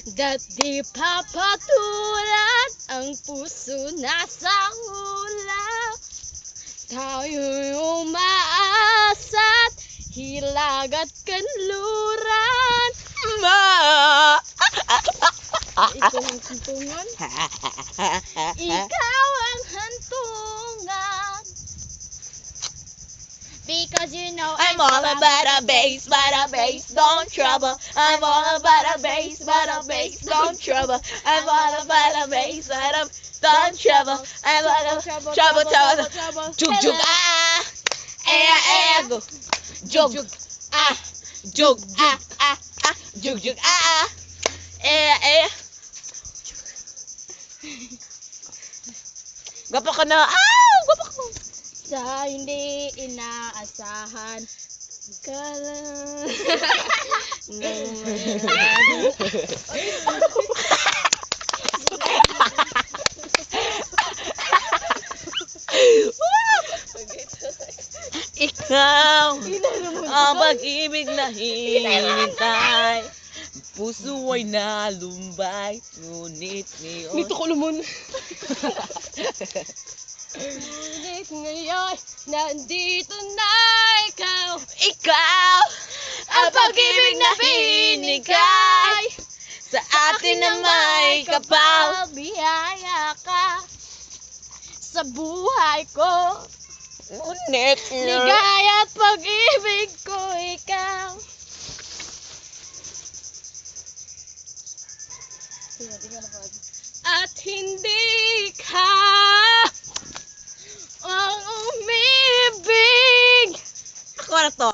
Dat di papatulan ang puso nasa ulap. Tayo'y umaasa't hilag at kanluran. Ikaw ang hantungan. Ikaw ang hantungan. Because you know I'm all about a bass, don't trouble. I'm all about a bass, don't trouble. I'm all about a bass, don't trouble. I'm all about trouble. Jug jug ah, go. Jug ah, jug jug jug ah, Gapa ka na, gapa ka. sa hindi inaasahan ka lang nang Ikaw ang pag-ibig na hinintay. Puso ay nalumbay, ngunit ngayon Nito ko lumon. Ngunit ngayon, nandito na ikaw. Ikaw ang pag-ibig na binigay sa atin na may kapal. Biyaya ka sa buhay ko. Ngunit Ligaya at pag-ibig ko ikaw. At hindi ka ang umibig. Ako na to.